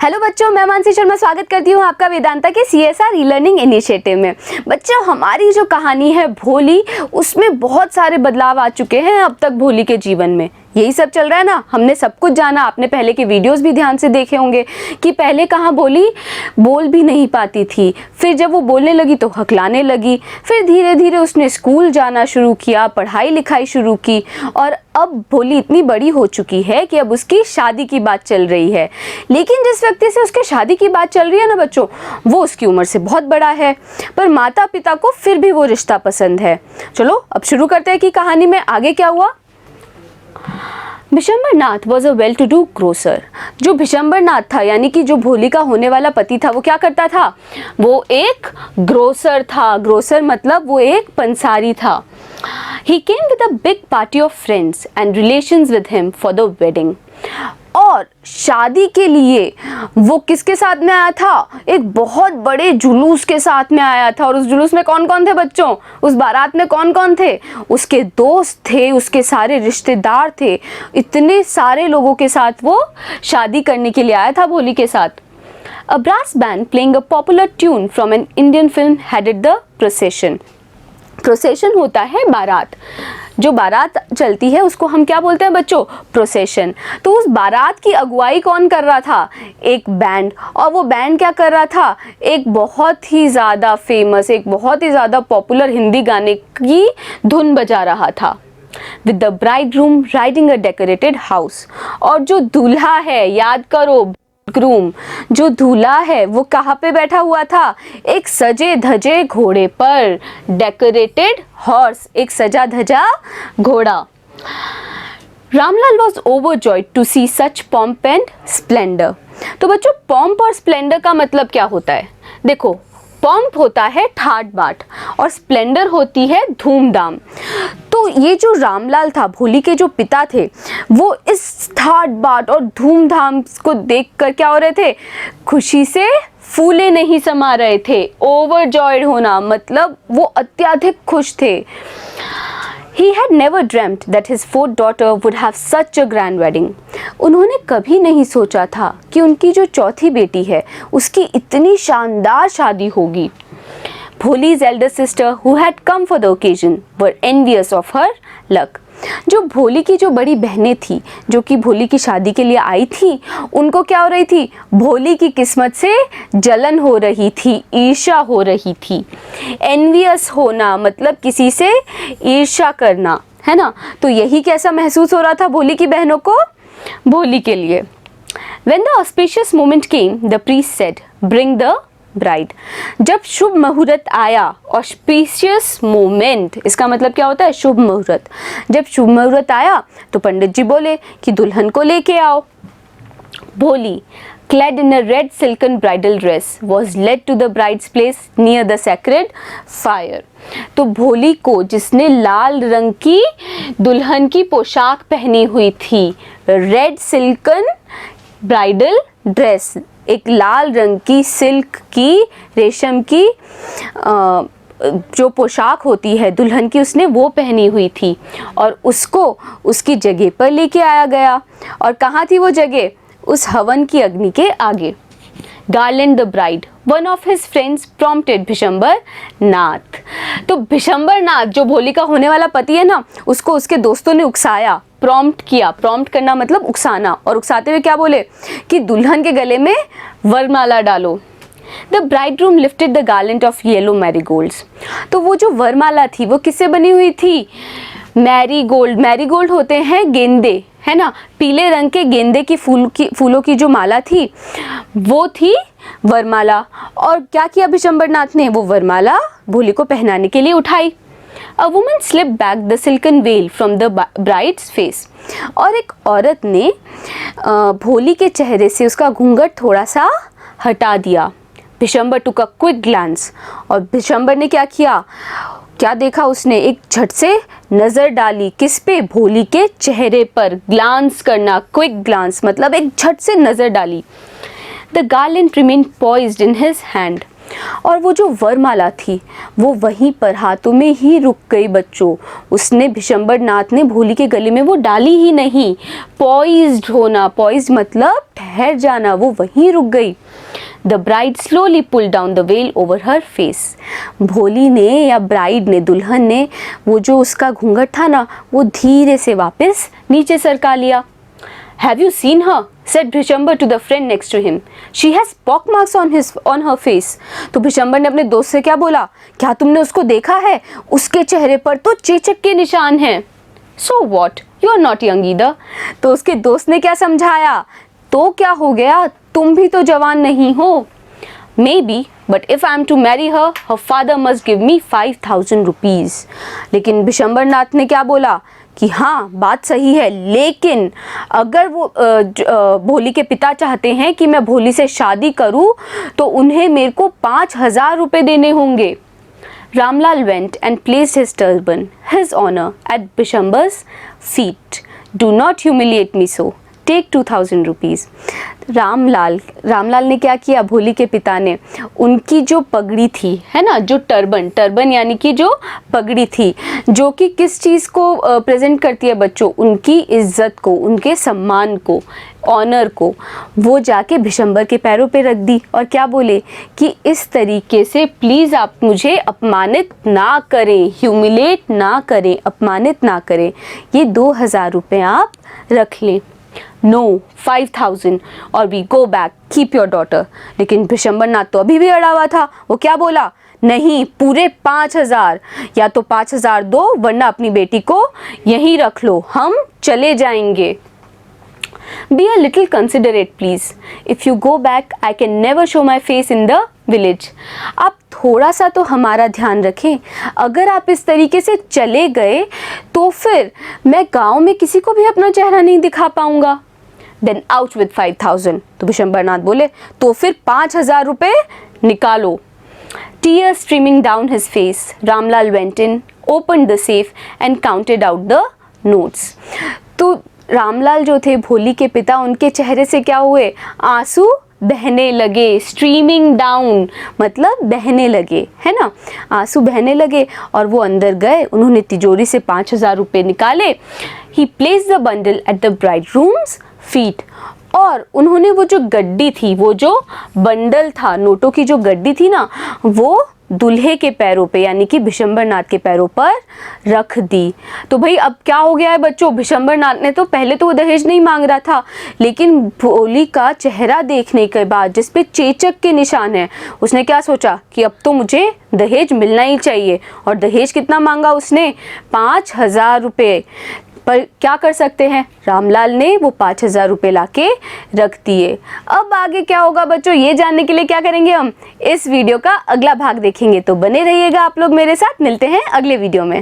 Hello बच्चों, मैं मानसी शर्मा स्वागत करती हूँ आपका वेदांता के CSR ई लर्निंग इनिशिएटिव में। बच्चों, हमारी जो कहानी है भोली, उसमें बहुत सारे बदलाव आ चुके हैं अब तक भोली के जीवन में। यही सब चल रहा है ना, हमने सब कुछ जाना। आपने पहले के वीडियोस भी ध्यान से देखे होंगे कि पहले कहाँ भोली बोल भी नहीं पाती थी, फिर जब वो बोलने लगी तो हकलाने लगी, फिर धीरे धीरे उसने स्कूल जाना शुरू किया, पढ़ाई लिखाई शुरू की, और अब भोली इतनी बड़ी हो चुकी है कि अब उसकी शादी की बात चल रही है। लेकिन जिस व्यक्ति से उसके शादी की बात चल रही है ना बच्चों, वो उसकी उम्र से बहुत बड़ा है, पर माता पिता को फिर भी वो रिश्ता पसंद है। चलो अब शुरू करते हैं कि कहानी में आगे क्या हुआ। Bhishambarnath was a well to do grocer. जो भिशंबरनाथ था, यानी कि जो भोली का होने वाला पति था, वो क्या करता था? वो एक ग्रोसर था। ग्रोसर मतलब वो एक पंसारी था। He came with a big party of friends and relations with him for the wedding. और शादी के लिए वो किसके साथ में आया था? एक बहुत बड़े जुलूस के साथ में आया था। और उस जुलूस में कौन कौन थे बच्चों? उस बारात में कौन कौन थे? उसके दोस्त थे, उसके सारे रिश्तेदार थे। इतने सारे लोगों के साथ वो शादी करने के लिए आया था भोली के साथ। A brass band playing a popular tune from an Indian film headed the procession. Procession होता है बारात। जो बारात चलती है उसको हम क्या बोलते हैं बच्चों? प्रोसेशन। तो उस बारात की अगुवाई कौन कर रहा था? एक बैंड। और वो बैंड क्या कर रहा था? एक बहुत ही ज़्यादा फेमस, एक बहुत ही ज़्यादा पॉपुलर हिंदी गाने की धुन बजा रहा था। With the bridegroom riding a decorated house. और जो दूल्हा है, याद करो, ग्रूम, जो दूल्हा है वो कहाँ पे बैठा हुआ था? एक सजे धजे घोड़े पर। डेकोरेटेड हॉर्स, एक सजा धजा घोड़ा। Ramlal was overjoyed to see such pomp and splendour. तो बच्चों, पॉम्प और स्प्लेंडर का मतलब क्या होता है? देखो, पॉम्प होता है ठाट बाट और स्प्लेंडर होती है धूमधाम। तो ये जो रामलाल था, भोली के जो पिता थे, वो इस ठाट बाट और धूमधाम को देखकर क्या हो रहे थे? खुशी से फूले नहीं समा रहे थे। ओवरजॉयड होना मतलब वो अत्यधिक खुश थे। He had never dreamt that his fourth daughter would have such a grand wedding. उन्होंने कभी नहीं सोचा था कि उनकी जो चौथी बेटी है उसकी इतनी शानदार शादी होगी। Bholi's elder sister, who had come for the occasion, were envious of her luck. जो भोली की जो बड़ी बहनें थी, जो कि भोली की शादी के लिए आई थी, उनको क्या हो रही थी? भोली की किस्मत से जलन हो रही थी, ईर्ष्या हो रही थी। एनवियस होना मतलब किसी से ईर्ष्या करना, है ना? तो यही कैसा महसूस हो रहा था भोली की बहनों को? भोली के लिए। When the auspicious moment came, the priest said, "Bring the bride. जब शुभ मुहूर्त आया, ऑस्पिशियस मोमेंट, इसका मतलब क्या होता है? शुभ मुहूर्त। जब शुभ मुहूर्त आया तो पंडित जी बोले कि दुल्हन को लेके आओ। भोली, clad in a red silken bridal dress, was led to the bride's place near the sacred fire. तो भोली को, जिसने लाल रंग की दुल्हन की पोशाक पहनी हुई थी, रेड सिल्कन ब्राइडल ड्रेस, एक लाल रंग की सिल्क की, रेशम की जो पोशाक होती है दुल्हन की, उसने वो पहनी हुई थी और उसको उसकी जगह पर लेके आया गया। और कहाँ थी वो जगह? उस हवन की अग्नि के आगे। Garland the bride, one of his friends prompted भिशंबरनाथ। तो भिशंबरनाथ जो भोली का होने वाला पति है ना, उसको उसके दोस्तों ने उकसाया, प्रॉम्प्ट किया। प्रॉम्प्ट करना मतलब उकसाना। और उकसाते हुए क्या बोले? कि दुल्हन के गले में वरमाला डालो। The bridegroom lifted the garland of yellow marigolds. तो वो जो वरमाला थी वो किससे बनी हुई थी? मैरीगोल्ड। मैरीगोल्ड होते हैं गेंदे, है ना? पीले रंग के गेंदे की फूलों की जो माला थी वो थी वरमाला। और क्या किया भिशंबरनाथ ने? वो वरमाला भोली को पहनाने के लिए उठाई। A woman slipped back the silken veil from the bride's face. और एक औरत ने भोली के चेहरे से उसका घूंघट थोड़ा सा हटा दिया। भिशंबर took a quick glance. और भिशंबर ने क्या किया? क्या देखा उसने? एक झट से नजर डाली। किस पे? भोली के चेहरे पर। ग्लांस करना, क्विक ग्लांस मतलब एक झट से नजर डाली। The garland remained poised in his hand. और वो जो वरमाला थी वो वहीं पर हाथों में ही रुक गई बच्चों। उसने भिशंबर नाथ ने भोली के गले में वो डाली ही नहीं। पॉइज्ड होना, पॉइज्ड मतलब ठहर जाना, वो वहीं रुक गई। The bride slowly pulled down the veil over her face. भोली ने या ब्राइड ने, दुल्हन ने, वो जो उसका घूंघट था ना वो धीरे से वापस नीचे सरका लिया। Have you seen her? said भिशंबर to the friend next to him. She has pock marks on her face. तो भिशंबर ने अपने दोस्त से क्या बोला, क्या तुमने उसको देखा है? उसके चेहरे पर तो चेचक के निशान हैं। So what? You are not young either. तो उसके दोस्त ने क्या समझाया, तो क्या हो गया, तुम भी तो जवान नहीं हो। Maybe, but if I am to marry her, her father must give me 5,000 rupees. लेकिन भिशंबर नाथ ने क्या बोला कि हाँ बात सही है, लेकिन अगर वो भोली के पिता चाहते हैं कि मैं भोली से शादी करूँ तो उन्हें मेरे को 5,000 रुपये देने होंगे। Ramlal went and placed his turban, his honor, at Bishambar's feet. Do not humiliate me so. टेक 2,000 रुपीज़। रामलाल ने क्या किया, भोली के पिता ने उनकी जो पगड़ी थी, है ना, जो टर्बन यानी कि जो पगड़ी थी, जो कि किस चीज़ को प्रेजेंट करती है बच्चों, उनकी इज्जत को, उनके सम्मान को, ऑनर को, वो जाके भिशंबर के पैरों पे रख दी और क्या बोले कि इस तरीके से प्लीज़ आप मुझे अपमानित ना करें, ह्यूमिलेट ना करें, अपमानित ना करें, ये 2,000 रुपये आप रख लें। नो 5,000 और we go back, keep your daughter. लेकिन भिशंबर नाथ तो अभी भी अड़ा हुआ था। वो क्या बोला, नहीं, पूरे 5,000, या तो 5,000 दो वरना अपनी बेटी को यहीं रख लो, हम चले जाएंगे। Be a little considerate please. If you go back, I can never show my face in the village. आप थोड़ा सा तो हमारा ध्यान रखें। अगर आप इस तरीके से चले गए तो फिर मैं गांव में किसी को भी अपना चेहरा नहीं दिखा पाऊंगा। Then out with 5,000. तो भिशंबर नाथ बोले तो फिर 5,000 रुपये निकालो। Tears streaming down his face, Ramlal went in, opened the safe and counted out the notes. तो रामलाल जो थे भोली के पिता, उनके चेहरे से क्या हुए, आंसू बहने लगे। स्ट्रीमिंग डाउन मतलब बहने लगे, है ना, आंसू बहने लगे और वो अंदर गए। उन्होंने तिजोरी से 5,000 रुपये निकाले। ही placed the bundle at the bride rooms feet, और उन्होंने वो जो गड्डी थी, वो जो बंडल था, नोटों की जो गड्डी थी ना, वो दूल्हे के पैरों पे यानी कि भिशंबर नाथ के पैरों पर रख दी। तो भाई अब क्या हो गया है बच्चों, भिशंबर नाथ ने तो पहले तो वो दहेज नहीं मांग रहा था, लेकिन भोली का चेहरा देखने के बाद जिस पे चेचक के निशान है, उसने क्या सोचा कि अब तो मुझे दहेज मिलना ही चाहिए। और दहेज कितना मांगा उसने, 5,000 रुपये। पर क्या कर सकते हैं, रामलाल ने वो 5,000 रुपये लाके रख दिए। अब आगे क्या होगा बच्चों, ये जानने के लिए क्या करेंगे, हम इस वीडियो का अगला भाग देखेंगे। तो बने रहिएगा आप लोग मेरे साथ, मिलते हैं अगले वीडियो में।